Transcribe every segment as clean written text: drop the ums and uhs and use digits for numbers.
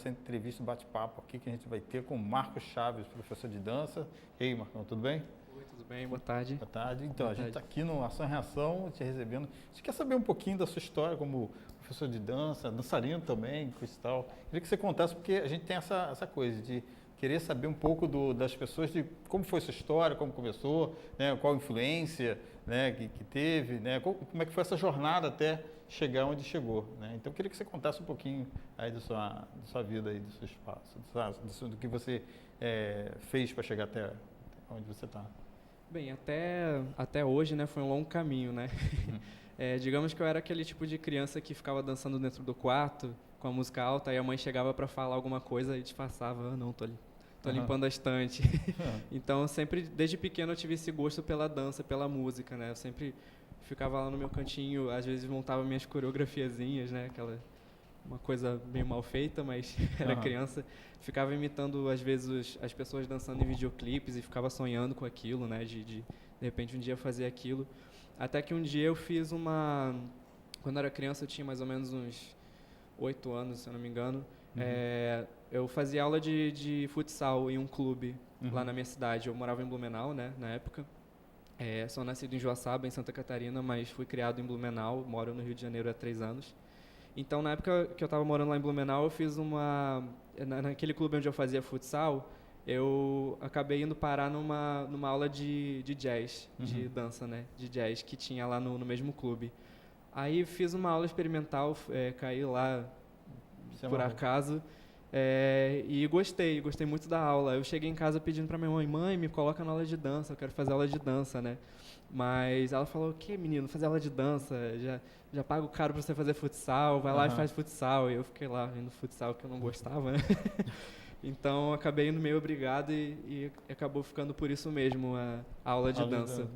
essa entrevista, bate-papo aqui que a gente vai ter com o Marcos Chaves, professor de dança. E aí, Marcão, tudo bem? Oi, tudo bem? Boa tarde. Boa tarde. Então, Boa a gente está tarde. aqui no Ação e Reação, te recebendo. A gente quer saber um pouquinho da sua história como professor de dança, dançarino também, coisa e tal. Queria que você contasse, porque a gente tem essa coisa de querer saber um pouco das pessoas, de como foi sua história, como começou, né, qual influência, né, que teve, né, como é que foi essa jornada até chegar onde chegou, né? Então, eu queria que você contasse um pouquinho aí da sua vida, aí, do seu espaço, do que você fez para chegar até onde você está. Bem, até hoje, né, foi um longo caminho, né? Digamos que eu era aquele tipo de criança que ficava dançando dentro do quarto com a música alta e a mãe chegava para falar alguma coisa e disfarçava, não, tô limpando a estante. Então, sempre, desde pequeno, eu tive esse gosto pela dança, pela música, né? Eu sempre ficava lá no meu cantinho, às vezes montava minhas coreografiazinhas, né? Uma coisa meio mal feita, mas era criança. Ficava imitando, às vezes, as pessoas dançando em videoclipes e ficava sonhando com aquilo, né? De repente, um dia fazer aquilo. Até que um dia eu fiz Quando eu era criança, eu tinha mais ou menos uns 8 anos, se eu não me engano. Eu fazia aula de futsal em um clube lá na minha cidade. Eu morava em Blumenau, né, na época. Sou nascido em Joaçaba, em Santa Catarina, mas fui criado em Blumenau. Moro no Rio de Janeiro há 3 anos. Então, na época que eu estava morando lá em Blumenau, eu fiz naquele clube onde eu fazia futsal, eu acabei indo parar numa aula de jazz, de dança, né, de jazz, que tinha lá no mesmo clube. Aí fiz uma aula experimental, caí lá por acaso, e gostei muito da aula. Eu cheguei em casa pedindo para minha mãe, me coloca na aula de dança, eu quero fazer aula de dança, né? Mas ela falou, que menino, fazer aula de dança, já pago caro para você fazer futsal, vai lá e faz futsal. E eu fiquei lá indo futsal que eu não gostava, né? Então, acabei indo meio obrigado e acabou ficando por isso mesmo a aula de dança.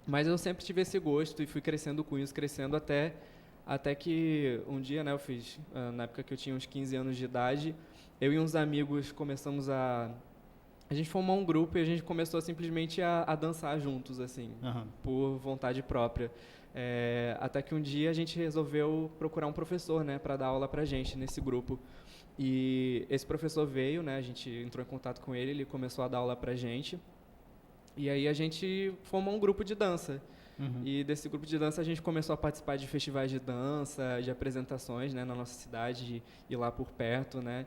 Mas eu sempre tive esse gosto e fui crescendo com isso, crescendo até que um dia, né, eu fiz, na época que eu tinha uns 15 anos de idade, eu e uns amigos começamos a gente formou um grupo e a gente começou simplesmente a dançar juntos, assim, por vontade própria. Até que um dia a gente resolveu procurar um professor, né, para dar aula pra gente nesse grupo. E esse professor veio, né, a gente entrou em contato com ele, ele começou a dar aula pra gente. E aí a gente formou um grupo de dança. E desse grupo de dança a gente começou a participar de festivais de dança, de apresentações, né, na nossa cidade e lá por perto, né.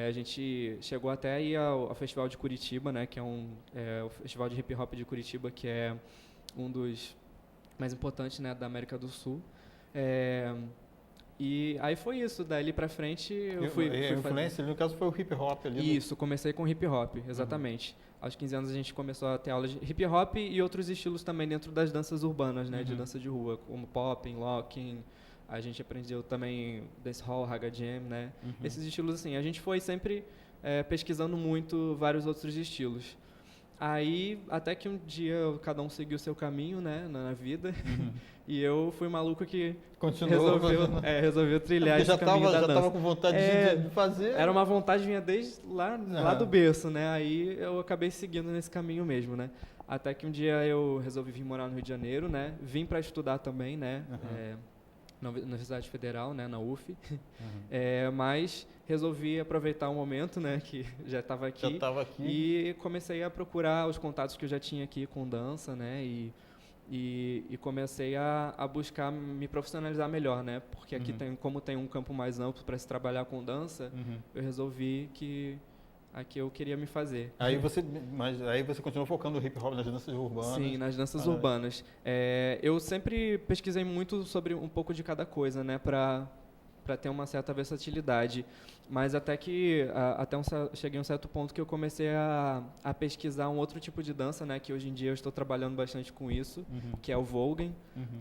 A gente chegou até a ir ao Festival de Curitiba, né, que é o Festival de Hip Hop de Curitiba, que é um dos mais importantes, né, da América do Sul. E aí foi isso, dali pra frente eu fui influência, no caso, foi o hip hop ali. Isso, comecei com hip hop, exatamente. Aos 15 anos a gente começou a ter aulas de hip hop e outros estilos também dentro das danças urbanas, né, de dança de rua, como popping, locking. A gente aprendeu também dancehall, raga jam, né? Esses estilos, assim, a gente foi sempre pesquisando muito vários outros estilos. Aí, até que um dia cada um seguiu o seu caminho, né, na vida, e eu fui maluco que resolveu trilhar esse caminho da dança. Já estava com vontade de fazer. Era uma vontade minha desde lá do berço, né? Aí eu acabei seguindo nesse caminho mesmo, né? Até que um dia eu resolvi vir morar no Rio de Janeiro, né? Vim para estudar também, né? Na Universidade Federal, né, na UF, mas resolvi aproveitar o momento, né, que já estava aqui, e comecei a procurar os contatos que eu já tinha aqui com dança, né, e comecei a buscar me profissionalizar melhor, né, porque aqui como tem um campo mais amplo para se trabalhar com dança, eu resolvi que aqui eu queria me fazer. Mas aí você continuou focando no hip hop, nas danças urbanas? Sim, nas danças urbanas. Eu sempre pesquisei muito sobre um pouco de cada coisa, né, para ter uma certa versatilidade. Mas até que cheguei a um certo ponto que eu comecei a pesquisar um outro tipo de dança, né, que hoje em dia eu estou trabalhando bastante com isso, que é o voguing,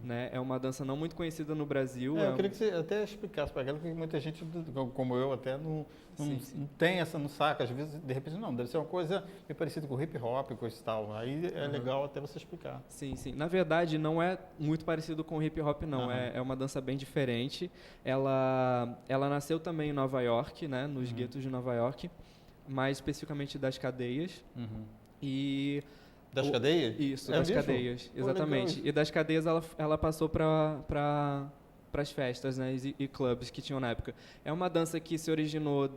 né? É uma dança não muito conhecida no Brasil. Eu queria que você até explicasse para ela, porque muita gente, como eu, até não tem essa, não saca, às vezes, de repente, não, deve ser uma coisa meio parecida com hip hop, coisa e tal. Aí é legal até você explicar. Sim. Na verdade, não é muito parecido com hip hop, não. É uma dança bem diferente. Ela nasceu também em Nova York, né, nos guetos de Nova York, mais especificamente das cadeias. Das cadeias? Isso, das cadeias, exatamente. E das cadeias ela passou para as festas, né, e clubes que tinham na época. É uma dança que se originou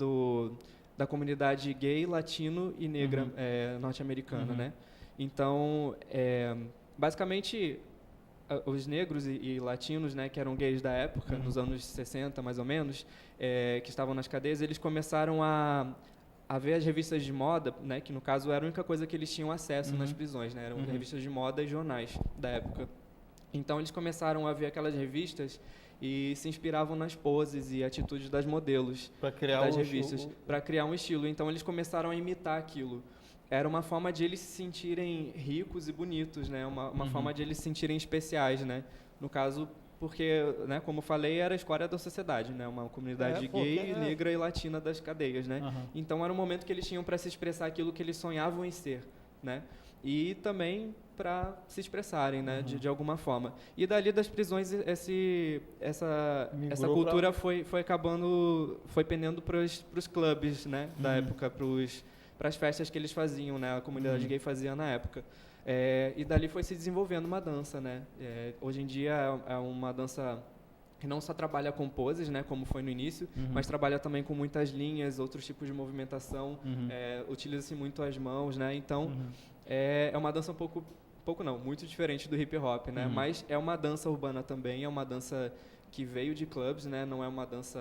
da comunidade gay, latino e negra norte-americana, né? Então, basicamente, os negros e latinos, né, que eram gays da época, nos anos 60 mais ou menos, que estavam nas cadeias, eles começaram a ver as revistas de moda, né, que no caso era a única coisa que eles tinham acesso nas prisões, né, eram revistas de moda e jornais da época. Então eles começaram a ver aquelas revistas e se inspiravam nas poses e atitudes das modelos das revistas para criar um estilo. Então eles começaram a imitar aquilo. Era uma forma de eles se sentirem ricos e bonitos, né? Uma forma de eles se sentirem especiais, né? No caso, porque, né, como eu falei, era a escória da sociedade, né? Uma comunidade gay, negra e latina das cadeias, né? Então era um momento que eles tinham para se expressar aquilo que eles sonhavam em ser, né? E também para se expressarem, né, de alguma forma. E dali das prisões essa cultura foi acabando, foi pendendo para os clubes, né, da época, para as festas que eles faziam, né, a comunidade gay fazia na época. E dali foi se desenvolvendo uma dança, né. Hoje em dia é uma dança que não só trabalha com poses, né, como foi no início, mas trabalha também com muitas linhas, outros tipos de movimentação, utiliza-se muito as mãos, né, então é uma dança muito diferente do hip hop, né, mas é uma dança urbana também, é uma dança que veio de clubs, né, não é uma dança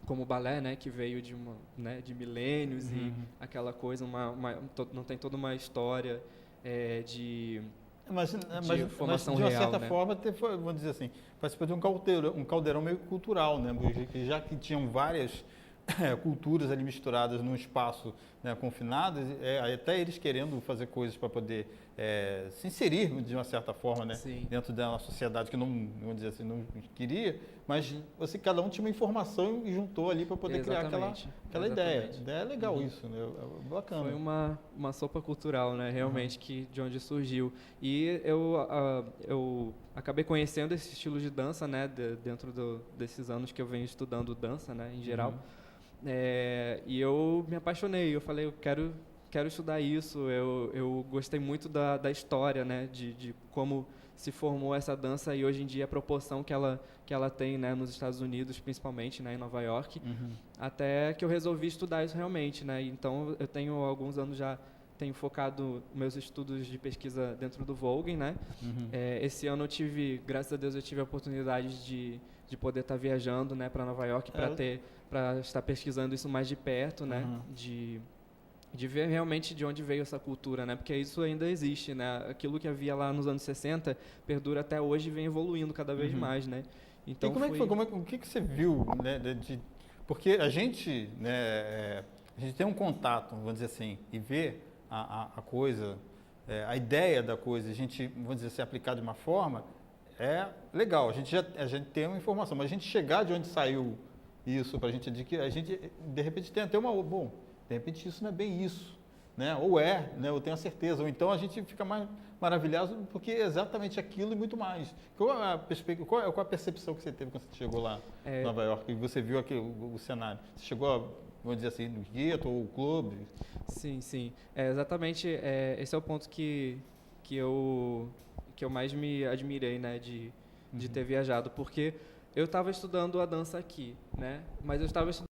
como o balé, né, que veio de milênios e aquela coisa, não tem toda uma história de formação de uma real, certa né? forma, vamos dizer assim, participou de um caldeirão meio cultural, né? Já que tinham várias culturas ali misturadas num espaço, né, confinado, até eles querendo fazer coisas para poder se inserir de uma certa forma, né, dentro da sociedade que não, vamos dizer assim, não queria, mas cada um tinha uma informação e juntou ali para poder criar aquela ideia. A ideia é legal isso, né? É bacana. Foi uma sopa cultural, né, realmente, de onde surgiu. E eu acabei conhecendo esse estilo de dança, né, dentro desses anos que eu venho estudando dança, né, em geral. E eu me apaixonei, eu falei, eu quero estudar isso, eu gostei muito da história, né, de como se formou essa dança e hoje em dia a proporção que ela tem, né, nos Estados Unidos, principalmente, né, em Nova York, até que eu resolvi estudar isso realmente, né, então eu tenho alguns anos já, tenho focado meus estudos de pesquisa dentro do Vogue, né, esse ano graças a Deus eu tive a oportunidade de poder estar viajando, né, para Nova York para estar pesquisando isso mais de perto, né, de ver realmente de onde veio essa cultura, né, porque isso ainda existe, né, aquilo que havia lá nos anos 60 perdura até hoje e vem evoluindo cada vez mais, né. Então e como é que foi? O que você viu, né, porque a gente, né, a gente tem um contato, vamos dizer assim, e vê a coisa, a ideia da coisa, a gente, vamos dizer assim, aplicar de uma forma, é legal, a gente tem uma informação, mas a gente chegar de onde saiu isso para a gente adquirir, a gente de repente tem até de repente isso não é bem isso, né? Ou né? Eu tenho a certeza, ou então a gente fica mais maravilhado porque é exatamente aquilo e muito mais. Qual a percepção que você teve quando você chegou lá em Nova York e você viu aqui o cenário? Você chegou, vamos dizer assim, no gueto ou o clube? Sim. Exatamente, esse é o ponto que eu mais me admirei, né, de ter viajado, porque eu estava estudando a dança aqui, né, mas eu estava estudando